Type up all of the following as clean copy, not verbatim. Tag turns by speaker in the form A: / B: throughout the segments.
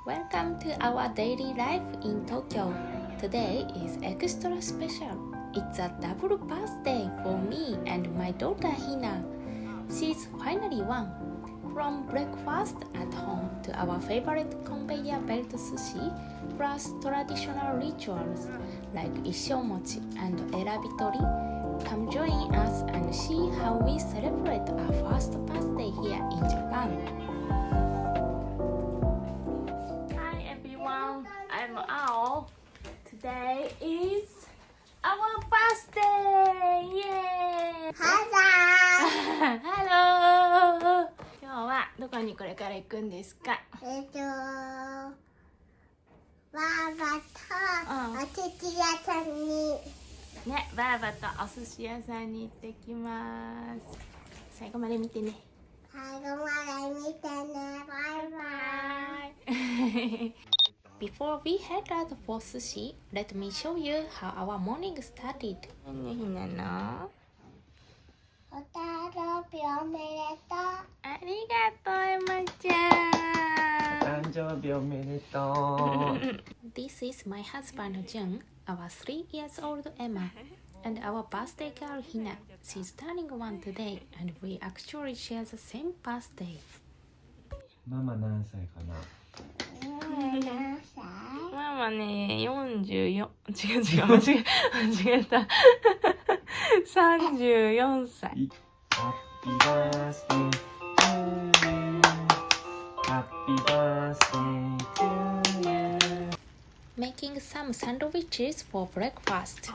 A: Welcome to our daily life in Tokyo. Today is extra special. It's a double birthday for me and my daughter Hina. She's finally one. From breakfast at home to our favorite conveyor belt sushi, plus traditional rituals like Ishomochi and Erabitori, come join us and see how we celebrate our first birthday here in Japan. Hi everyone, I'm Ao. Today is our birthday! Yay! Hello! 今日はどこにこれから行くんですか？
B: ばあばとお寿司屋さんに
A: ね、ばあばとお寿司屋さんに行ってきます。最後まで見てね。
B: 最後まで見てね。バイバイ。
A: Before we head out for sushi, let me show you how our morning started. ね、ひなの。
B: お誕生日おめでとう。
A: ありがとう、エマちゃん。
C: 誕生日おめでとう。
A: This is my husband Jun, our 3 years old Emma, and our birthday girl Hina. She's turning 1 today, and we actually share the same birthday.
C: ママ何歳かな？
B: 何歳？
A: ママね、44。違う、間違えた。34歳。
C: ハッピーバースデートゥーユー。ハッピーバースデートゥーユー。
A: Making some sandwiches for breakfast.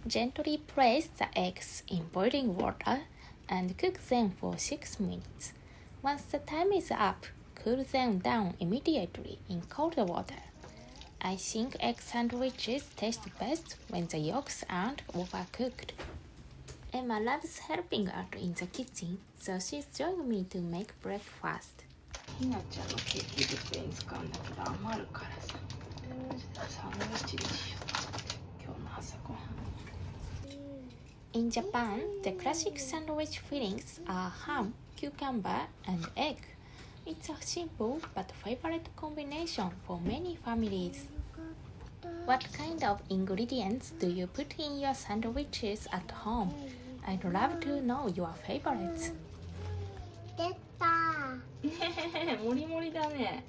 A: Gently place the eggs in boiling water and cook them for 6 minutes. Once the time is up, cool them down immediately in cold water. I think egg sandwiches taste best when the yolks aren't overcooked. Emma loves helping out in the kitchen, so she's joining me to make breakfast. ひなちゃんのケーキブッフェに使うんだけど余るからさ。サンドイッチにしよう。今日の朝ごはん。In Japan, the classic sandwich fillings are ham, cucumber, and egg. It's a simple but favorite combination for many families. What kind of ingredients do you put in your sandwiches at home? I'd love to know your favorites.
B: 出た。
A: もりもりだね。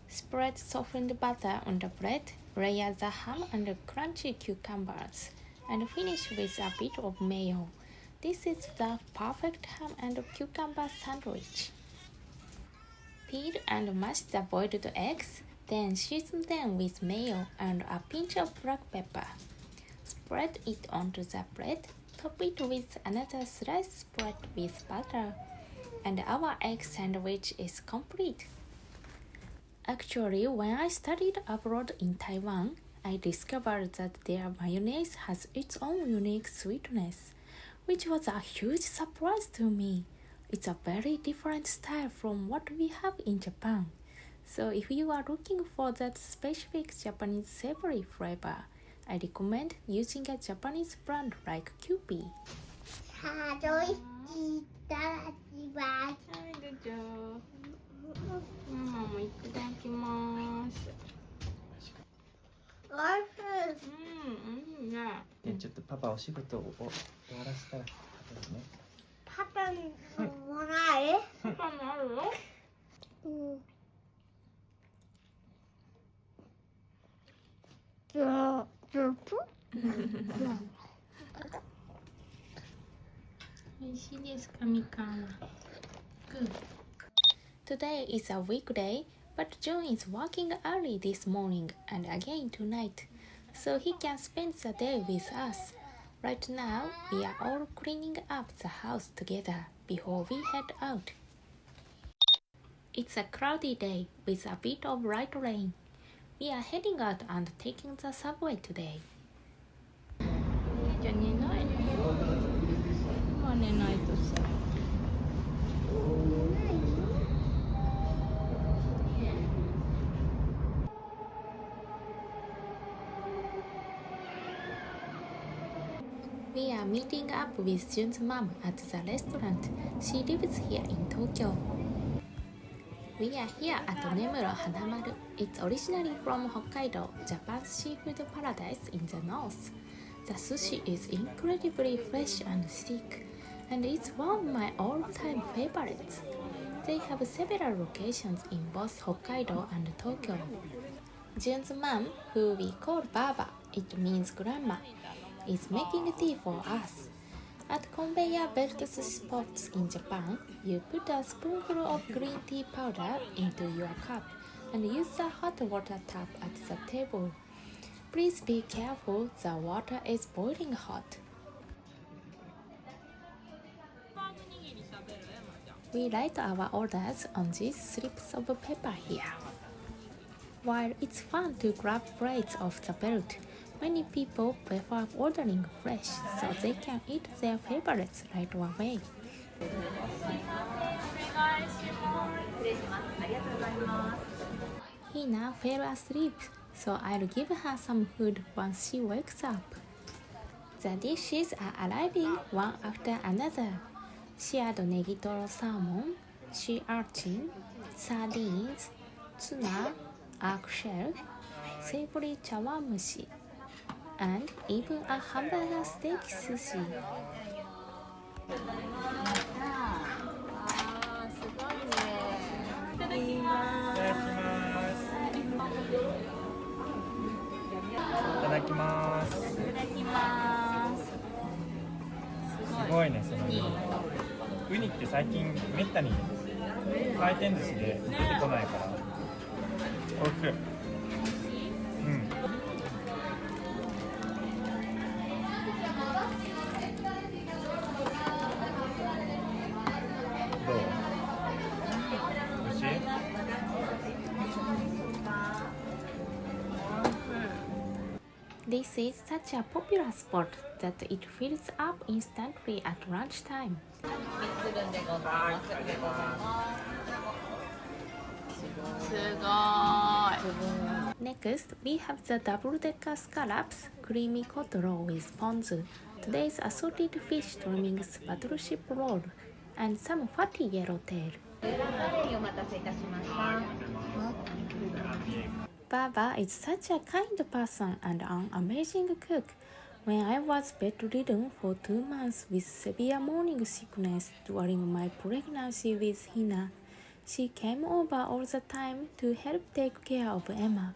A: Spread softened butter on the bread, layer the ham and crunchy cucumbers, and finish with a bit of mayo. This is the perfect ham and cucumber sandwich. Peel and mash the boiled eggs, then season them with mayo and a pinch of black pepper. Spread it onto the bread, top it with another slice spread with butter, and our egg sandwich is complete. Actually, when I studied abroad in Taiwan, I discovered that their mayonnaise has its own unique sweetness, which was a huge surprise to me. It's a very different style from what we have in Japan. So if you are looking for that specific Japanese savory flavor, I recommend using a Japanese brand like Kewpie.
B: サンドイッチいただきます。
A: はい、どうぞ。ママもいただきます。
B: おいしい。
A: いいね。
C: ちょっとパパお仕事を終わらせたら食べるね。
B: パパにもらえ？
A: パパもあるよ。美味しいですか、みかんは。Good. Today is a weekday, but June is working early this morning and again tonight, so he can spend the day with us. Right now, we are all cleaning up the house together before we head out. It's a cloudy day with a bit of light rain. We are heading out and taking the subway today. じゃあ寝ないの？今寝ないとさ。We are meeting up with Jun's mom at the restaurant. She lives here in Tokyo. We are here at Nemuro Hanamaru. It's originally from Hokkaido, Japan's seafood paradise in the north. The sushi is incredibly fresh and thick, and it's one of my all-time favorites. They have several locations in both Hokkaido and Tokyo. Jun's mom, who we call Baba, it means grandma, is making tea for us. At conveyor belt spots in Japan, you put a spoonful of green tea powder into your cup and use the hot water tap at the table. Please be careful, the water is boiling hot. We write our orders on these slips of paper here. While it's fun to grab plates off the belt, many people prefer ordering fresh so they can eat their favorites right away. Hina fell asleep, so I'll give her some food once she wakes up. The dishes are arriving one after another. Seared negitoro salmon, sea urchin, sardines, tuna, eggshell, savory chawanmushi, and even a hamburger steak sushi.
C: すごいね、そのウニって最近めったに回転寿司で出てこないからおいしい。どう？おいしい？This
A: is such a popular spot that it fills up instantly at lunchtime. Next, we have the double-decker scallops, creamy cod roll with ponzu, today's assorted fish trimmings battleship roll, and some fatty yellowtail. Baba is such a kind person and an amazing cook. When I was bedridden for 2 months with severe morning sickness during my pregnancy with Hina, she came over all the time to help take care of Emma.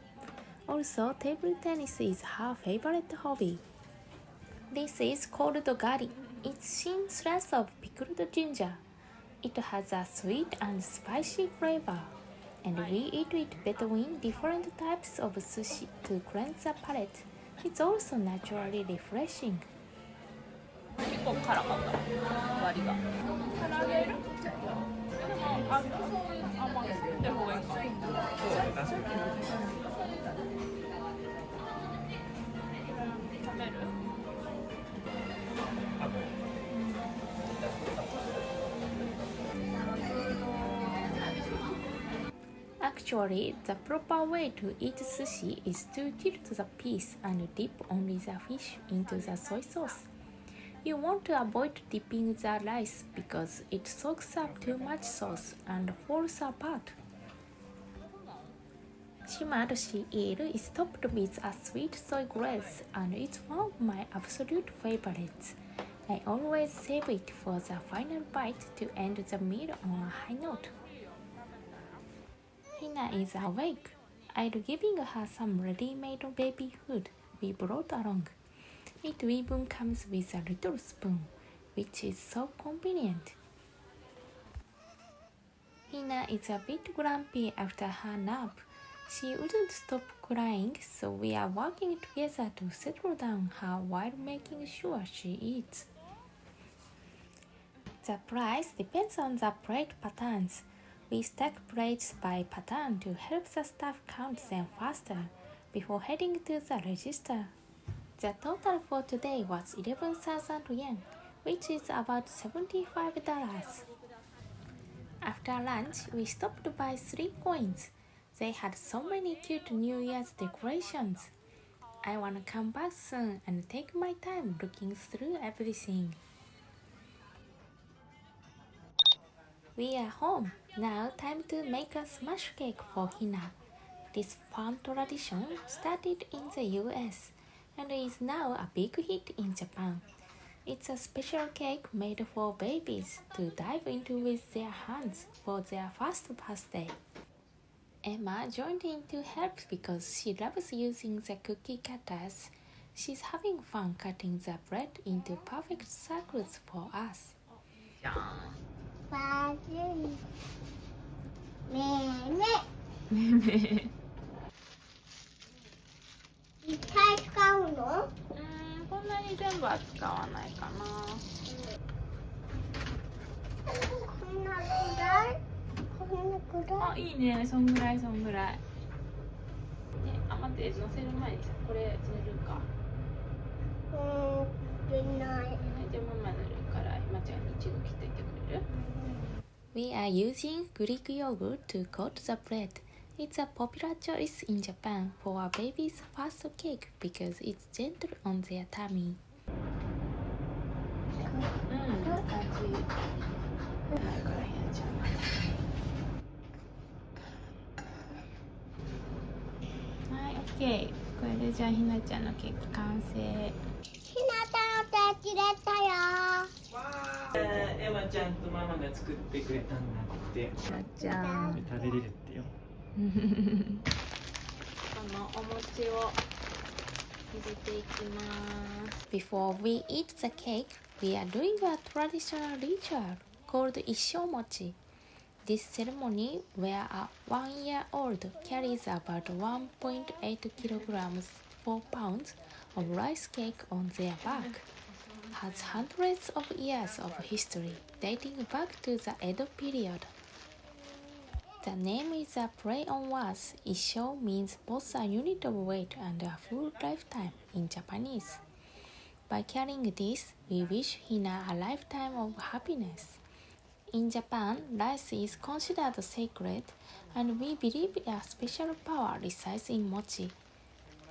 A: Also, table tennis is her favorite hobby. This is called gari. It's thin slice of pickled ginger. It has a sweet and spicy flavor, and we eat it between different types of sushi to cleanse the palate. It's also naturally refreshing.
D: 結構辛かった割が辛めるでもそういうあんまり作ってる方がいいかも
C: 確かに
D: 食べる
A: Actually, the proper way to eat sushi is to tilt the piece and dip only the fish into the soy sauce. You want to avoid dipping the rice because it soaks up too much sauce and falls apart. Shimaru sea eel is topped with a sweet soy glaze and it's one of my absolute favorites. I always save it for the final bite to end the meal on a high note. Hina is awake. I'll giving her some ready-made baby food we brought along. It even comes with a little spoon, which is so convenient. Hina is a bit grumpy after her nap. She wouldn't stop crying, so we are working together to settle down her while making sure she eats. The price depends on the plate patterns. We stack plates by pattern to help the staff count them faster before heading to the register. The total for today was 11,000 yen, which is about $75. After lunch, we stopped to buy 3 coins. They had so many cute New Year's decorations. I wanna come back soon and take my time looking through everything. We are home. Now time to make a smash cake for Hina. This fun tradition started in the US and is now a big hit in Japan. It's a special cake made for babies to dive into with their hands for their first birthday. Emma joined in to help because she loves using the cookie cutters. She's having fun cutting the bread into perfect circles for us.
B: バズりねえねいっぱい使うの？
D: こんなに全部は使わないかな。
B: こんなくらい？こんなくらい？
D: あ、いいね。そんぐらいそんぐらい。ね、あ、待って、乗せる前にさ、これ塗るか。
B: ない。
D: じゃあママ塗るから、まちゃんにいちご切っといてくれる
A: We are using Greek yogurt to coat the bread. It's a popular choice in Japan for a baby's first cake because it's gentle on their tummy.
D: うん、感じ。ないからひなちゃんまで。はい、オッケー。これでじゃあひなちゃんのケーキ完成。
B: ひなたの手切れたよ。
C: エマちゃんとママが作ってくれたんだって。
D: ひなちゃん。
C: 食べれるってよ。
D: このお餅を入れていきます。
A: Before we eat the cake, we are doing a traditional ritual called Ishomochi. This ceremony where a 1-year-old carries about 1.8 kilograms, 4 pounds of rice cake on their back, has hundreds of years of history dating back to the Edo period. The name is a play on words. Issho means both a unit of weight and a full lifetime in Japanese. By carrying this, we wish Hina a lifetime of happiness. In Japan, rice is considered sacred, and we believe a special power resides in mochi.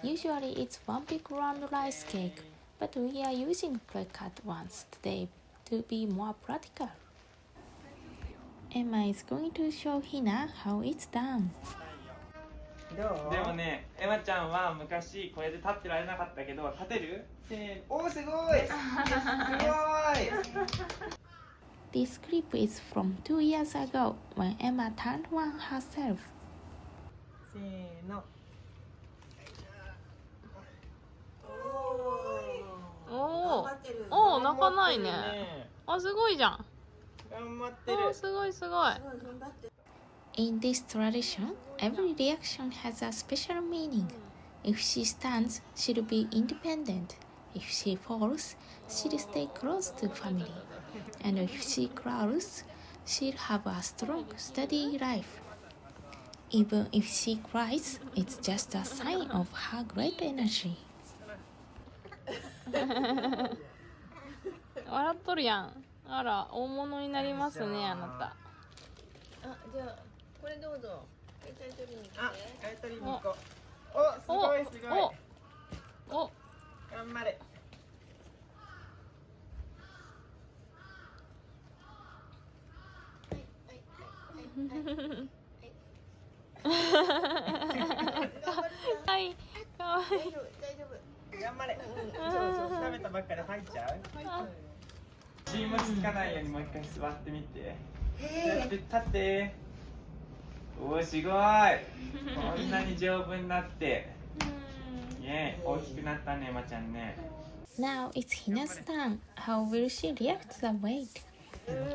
A: Usually it's one big round rice cake, but we are using pre-cut ones today to be more practical. Emma is going to show Hina how it's done.
C: でもね、エマちゃんは昔これで立ってられなかったけど、立てる？せーの、おーすごい！すごい！
A: This clip is from 2 years ago when Emma turned one herself.
C: せーの。
D: おお、泣かないね。あ、すごいじゃん。
C: 頑張ってる。
D: お、すごいすごい。
A: In this tradition, every reaction has a special meaning. If she stands, she'll be independent. If she falls, she'll stay close to family. And if she crawls, she'll have a strong, steady life. Even if she cries, it's just a sign of her great energy.
D: 笑っとるやん。あら、大物になりますね、あなた。
E: あ、じゃあこれどうぞ。携帯取りに来て。
C: あ、取りに行こう。お、すごいすごい。
D: お、
C: 頑張れ。
D: はい、かわいい。
E: 大丈夫大丈夫。
C: 頑張れ。食べたばっかで入っちゃう？血もつかないようにもう一回座ってみて。立って。おーすごい。こんなに丈夫になって。ね、大きくなったね、エマちゃんね。
A: Now it's Hina's turn. How will she react to the weight?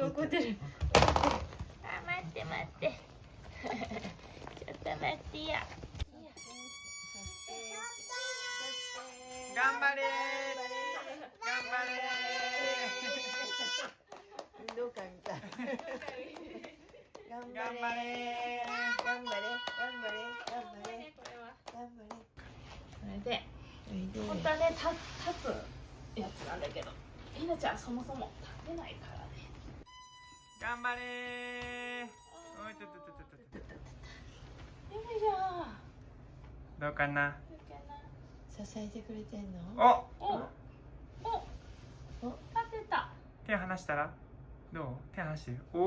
D: 怒ってる。あ、待って待って。ちょっと待ってや。
C: 頑張れー。頑張れー。
E: 運動会みたい。頑張れ。
C: 頑張れー。
E: 頑張れ。頑張れ。頑張れ。頑張れ。
D: それで、本当はね、立つやつなんだけど、ひなちゃんそもそも立てないからね。
C: 頑張れー。おいととととと。
D: よいしょ。
C: どうかな。
E: 支えてくれてんの？
C: お、
D: お、立てた。
C: 手離したらどう手離してる。おお。
D: お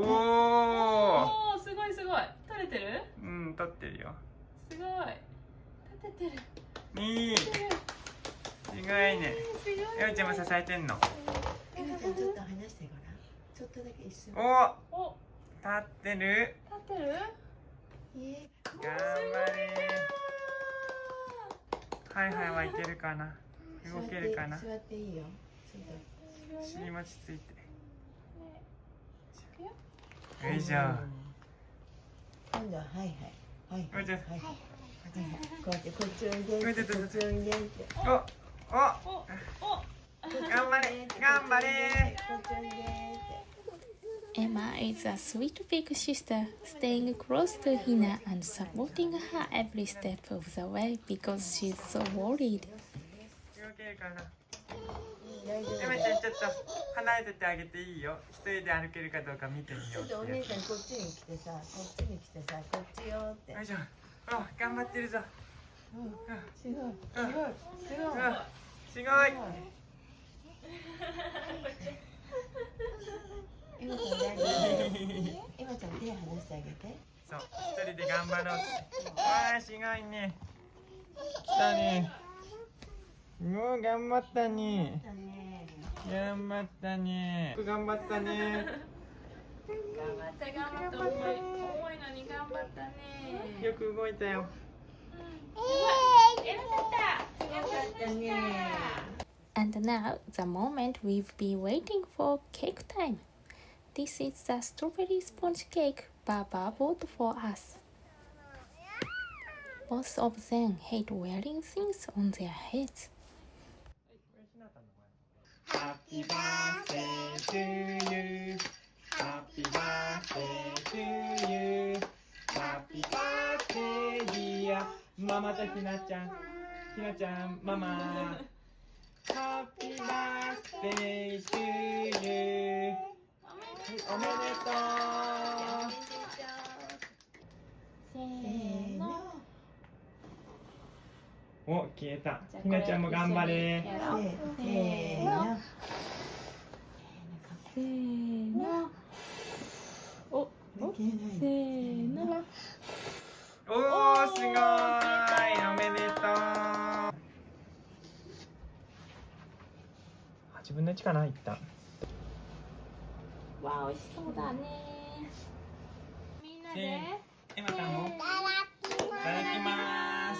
D: お、すごいすごい。取れてる？
C: うん、取ってるよ。
D: すごい。立ててる。
C: いい。すごいね。
D: すごい。
C: エマちゃんも支えてんの。
E: エマちゃんちょっと離してごらん。ちょっとだけ一瞬。
C: お、
D: お、
C: 立ってる。
D: 立ってる？
C: 頑張れ。はいはいはいけるかな。動けるかな。
E: 座っていいよ。ちょっと。
C: 尻餅ついて。
D: いくよ。
C: よいしょ。
E: 今度ははいはいはいはい
C: じゃ
E: はいはい。こうやってこっちおいで。こっちおいでって。
C: お、お、
D: お、お。
C: 頑張れ、頑張れ。
E: こっちおいでって。
A: Emma is a sweet big sister, staying close to Hina and supporting her every step of the way because she's so worried.
C: 動けるかな。
E: 大丈夫。
C: エマちゃんちょっと離れててあげていいよ。一人で歩けるかどうか見てみようって
E: ちょっとお姉ちゃんこっちに来てさ、こっちに来てさ、こっちよって。
C: よいしょ。お、頑張ってるぞ。
E: すごいすごいすごい。
C: すごい。
E: エマちゃん大丈夫。エマちゃん手離してあげて。
C: そう、一人で頑張ろうって。わあ、すごいね。来たね。もう頑張ったね。頑張ったね。頑張ったね。
D: 頑張った頑張った。重いのに頑張ったね。
C: よく動いたよ。
D: 偉かった。よかったね。
A: And now, the moment we've been waiting for cake time. This is the strawberry sponge cake Baba bought for us. Both of them hate wearing things on their heads.
C: Happy birthday to you. Happy birthday to you. Happy birthday dear ママとひなちゃん。ひなちゃん、ママ。Happy birthday to you. おめでとう。
D: せーの。
C: お、消えた。ひなちゃんも頑張れ。
D: やろう。
E: せーの。
D: せーの。お、
E: できない。
D: せーの。
C: おー、すごい。おめでとう。8分の1かな、いった。
D: わあ、美味しそうだね。みんなで。
C: エマちゃんも。いただきます。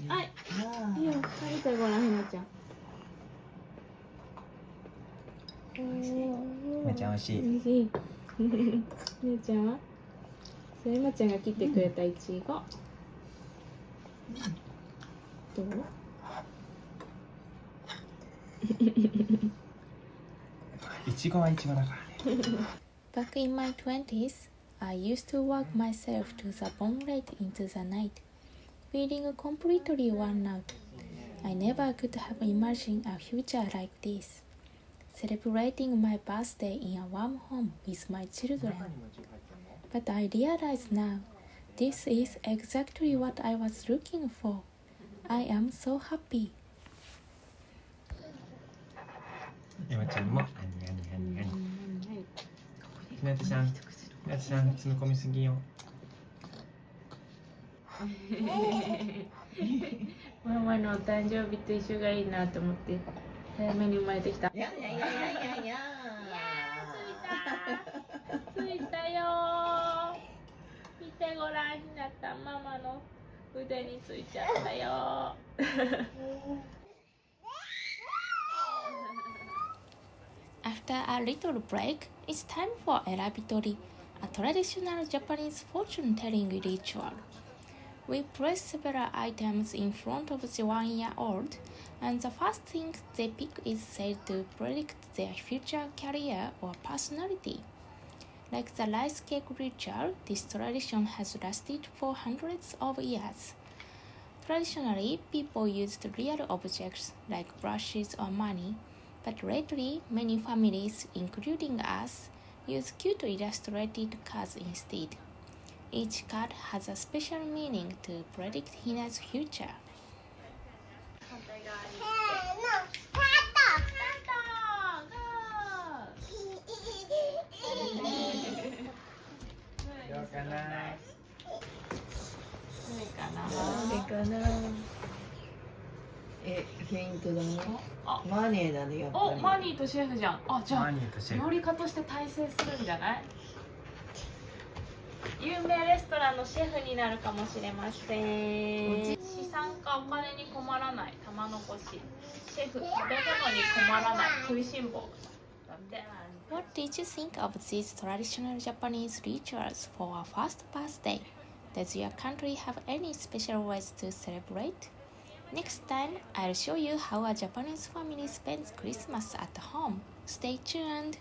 D: はい。
E: あ
D: いいよ、食べてごらん、ひなちゃん。
C: ひなちゃん、美味しい。
D: 美味しい。ひなちゃんは。それ、ひなちゃんが切ってくれたいちご。どう。
C: いちごはいちごだからね。
A: Back in my 20s, I used to work myself to the bone late into the night, feeling completely worn out. I never could have imagined a future like this, celebrating my birthday in a warm home with my children. But I realize now, this is exactly what I was looking for. I am so happy.
C: エマちゃんも。ひなちゃん、ひなちゃん、詰め込みすぎよ。
D: ママのお誕生日と一緒がいいなと思って早めに生まれてきた。
E: いやいやいやいやいや。
D: ついたよ。見てごらん、ひなたママの腕についちゃったよ。
A: After a little break, it's time for Erabitori, a traditional Japanese fortune-telling ritual. We place several items in front of the 1-year-old, and the first thing they pick is said to predict their future career or personality. Like the rice cake ritual, this tradition has lasted for hundreds of years. Traditionally, people used real objects like brushes or money, but lately many families, including us, use cute illustrated cards instead. Each card has a special meaning to predict Hina's future.
D: 反対側に。
B: せーの、スタート。
D: スタート。ゴー。
C: かな。
A: どれかな。
E: あれかな。ヒントだね。
D: あ
E: マネーだね、やっぱ
D: お
E: り。
D: マニーとシェフじゃん。あじゃあ
C: マニーとシェフ
D: 料理家として大成するんじゃない？有名レストランのシェフになるかもしれません。資産かお金に困らない玉残し。シェフ食べ物に困らない食いしん坊だって。
A: What did you think of these traditional Japanese rituals for a first birthday? Does your country have any special ways to celebrate? Next time, I'll show you how a Japanese family spends Christmas at home. Stay tuned!